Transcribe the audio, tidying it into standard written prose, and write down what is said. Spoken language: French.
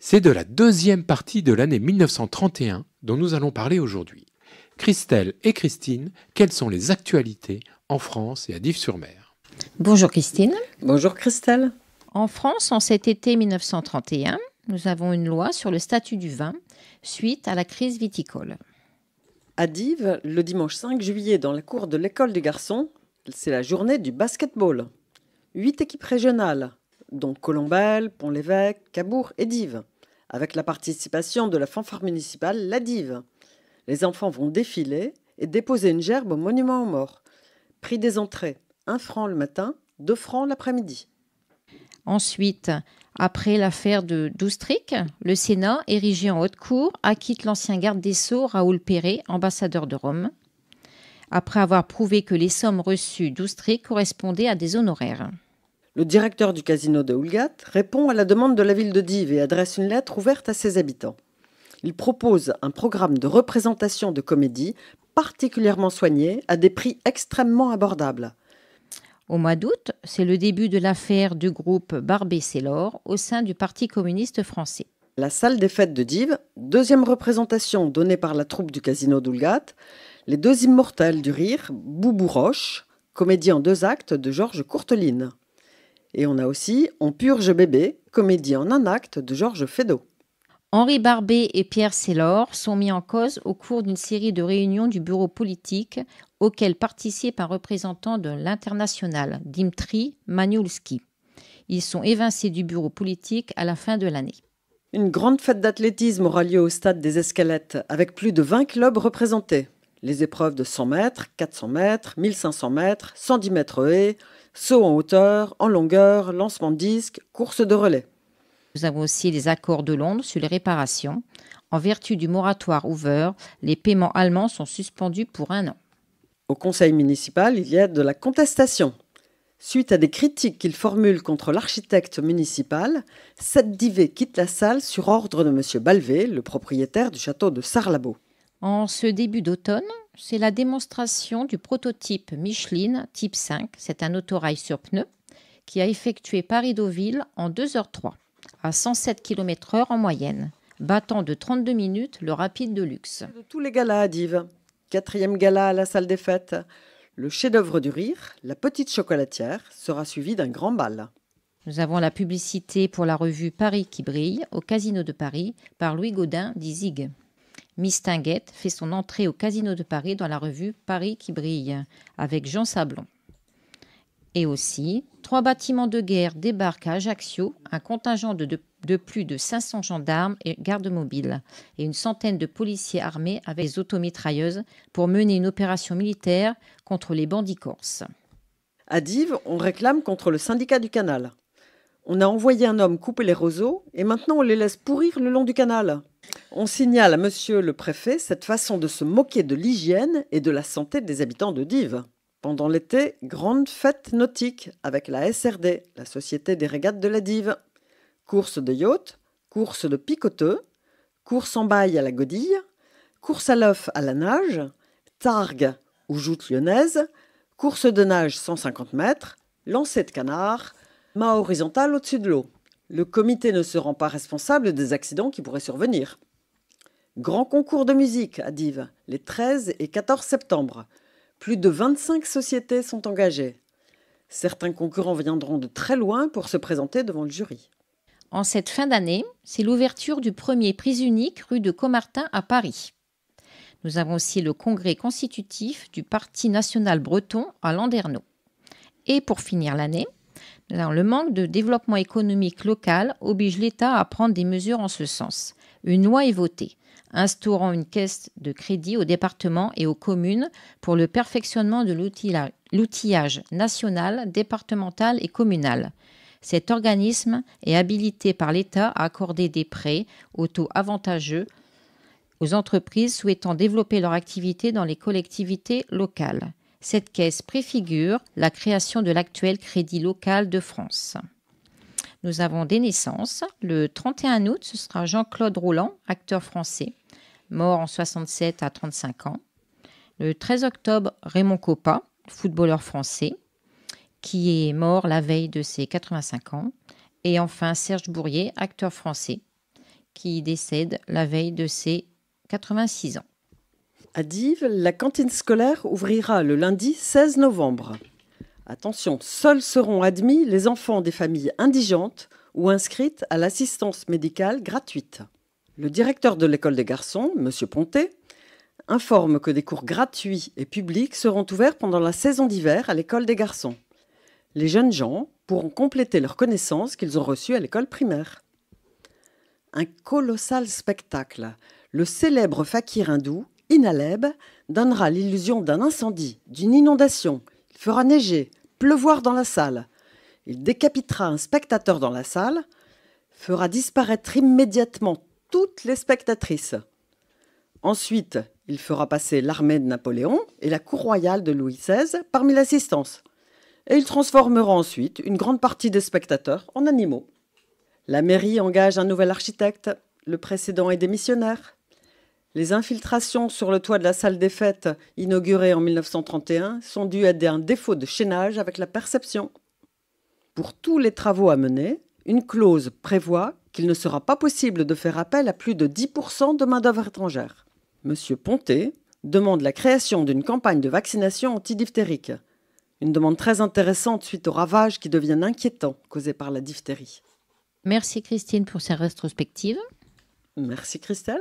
C'est de la deuxième partie de l'année 1931 dont nous allons parler aujourd'hui. Christelle et Christine, quelles sont les actualités en France et à Dives-sur-Mer? Bonjour Christine. Bonjour Christelle. En France, en cet été 1931, nous avons une loi sur le statut du vin suite à la crise viticole. À Dives, le dimanche 5 juillet, dans la cour de l'école des garçons, c'est la journée du basketball. 8 équipes régionales, dont Colombelles, Pont-l'Évêque, Cabourg et Dives, avec la participation de la fanfare municipale La Dive. Les enfants vont défiler et déposer une gerbe au monument aux morts. Prix des entrées, 1 franc le matin, 2 francs l'après-midi. Ensuite, après l'affaire de Doustric, le Sénat, érigé en haute cour, acquitte l'ancien garde des Sceaux Raoul Perret, ambassadeur de Rome, après avoir prouvé que les sommes reçues d'Oustric correspondaient à des honoraires. Le directeur du casino de Houlgat répond à la demande de la ville de Dives et adresse une lettre ouverte à ses habitants. Il propose un programme de représentation de comédie particulièrement soigné à des prix extrêmement abordables. Au mois d'août, c'est le début de l'affaire du groupe Barbet-Célor au sein du Parti communiste français. La salle des fêtes de Dives, deuxième représentation donnée par la troupe du casino d'Houlgat, Les deux immortels du rire, Boubou Roche, comédie en 2 actes de Georges Courteline. Et on a aussi On purge bébé, comédie en 1 acte de Georges Feydeau. Henri Barbet et Pierre Célor sont mis en cause au cours d'une série de réunions du bureau politique auxquelles participe un représentant de l'Internationale, Dimitri Maniulski. Ils sont évincés du bureau politique à la fin de l'année. Une grande fête d'athlétisme aura lieu au stade des Escalettes, avec plus de 20 clubs représentés. Les épreuves de 100 mètres, 400 mètres, 1500 mètres, 110 mètres haies, saut en hauteur, en longueur, lancement de disque, course de relais. Nous avons aussi les accords de Londres sur les réparations. En vertu du moratoire ouvert, les paiements allemands sont suspendus pour 1 an. Au conseil municipal, il y a de la contestation. Suite à des critiques qu'il formule contre l'architecte municipal, 7 divés quittent la salle sur ordre de M. Balvet, le propriétaire du château de Sarlabo. En ce début d'automne, c'est la démonstration du prototype Michelin Type 5, c'est un autorail sur pneus, qui a effectué Paris-Deauville en 2h03, à 107 km/h en moyenne, battant de 32 minutes le rapide de luxe. De tous les galas à Dives, 4e gala à la salle des fêtes, le chef-d'œuvre du rire, La petite chocolatière, sera suivi d'un grand bal. Nous avons la publicité pour la revue Paris qui brille au Casino de Paris par Louis Gaudin d'Izig. Miss Tinguette fait son entrée au Casino de Paris dans la revue Paris qui brille avec Jean Sablon. Et aussi, 3 bâtiments de guerre débarquent à Ajaccio, un contingent de plus de 500 gendarmes et gardes mobiles et une centaine de policiers armés avec des automitrailleuses pour mener une opération militaire contre les bandits corses. À Dives, on réclame contre le syndicat du canal. On a envoyé un homme couper les roseaux et maintenant on les laisse pourrir le long du canal. On signale à monsieur le préfet cette façon de se moquer de l'hygiène et de la santé des habitants de Dives. Pendant l'été, grande fête nautique avec la SRD, la Société des régates de la Dive. Course de yacht, course de picoteux, course en baille à la godille, course à l'œuf à la nage, targue ou joute lyonnaise, course de nage 150 mètres, lancer de canard, mât horizontal au-dessus de l'eau. Le comité ne se rend pas responsable des accidents qui pourraient survenir. Grand concours de musique à Dives, les 13 et 14 septembre. Plus de 25 sociétés sont engagées. Certains concurrents viendront de très loin pour se présenter devant le jury. En cette fin d'année, c'est l'ouverture du premier prix unique rue de Caumartin à Paris. Nous avons aussi le congrès constitutif du Parti national breton à Landerneau. Et pour finir l'année, le manque de développement économique local oblige l'État à prendre des mesures en ce sens. Une loi est votée, instaurant une caisse de crédit aux départements et aux communes pour le perfectionnement de l'outillage national, départemental et communal. Cet organisme est habilité par l'État à accorder des prêts au taux avantageux aux entreprises souhaitant développer leur activité dans les collectivités locales. Cette caisse préfigure la création de l'actuel Crédit local de France. Nous avons des naissances. Le 31 août, ce sera Jean-Claude Roland, acteur français, mort en 67 à 35 ans. Le 13 octobre, Raymond Coppa, footballeur français, qui est mort la veille de ses 85 ans. Et enfin, Serge Bourrier, acteur français, qui décède la veille de ses 86 ans. À Dives, la cantine scolaire ouvrira le lundi 16 novembre. Attention, seuls seront admis les enfants des familles indigentes ou inscrites à l'assistance médicale gratuite. Le directeur de l'école des garçons, M. Pontet, informe que des cours gratuits et publics seront ouverts pendant la saison d'hiver à l'école des garçons. Les jeunes gens pourront compléter leurs connaissances qu'ils ont reçues à l'école primaire. Un colossal spectacle. Le célèbre fakir hindou, Inaleb, donnera l'illusion d'un incendie, d'une inondation. Il fera neiger, pleuvoir dans la salle. Il décapitera un spectateur dans la salle, fera disparaître immédiatement toutes les spectatrices. Ensuite, il fera passer l'armée de Napoléon et la cour royale de Louis XVI parmi l'assistance. Et il transformera ensuite une grande partie des spectateurs en animaux. La mairie engage un nouvel architecte, le précédent est démissionnaire. Les infiltrations sur le toit de la salle des fêtes, inaugurée en 1931, sont dues à un défaut de chaînage avec la perception. Pour tous les travaux à mener, une clause prévoit qu'il ne sera pas possible de faire appel à plus de 10% de main-d'œuvre étrangère. Monsieur Pontet demande la création d'une campagne de vaccination antidiphthérique. Une demande très intéressante suite aux ravages qui deviennent inquiétants causés par la diphtérie. Merci Christine pour ces rétrospectives. Merci Christelle.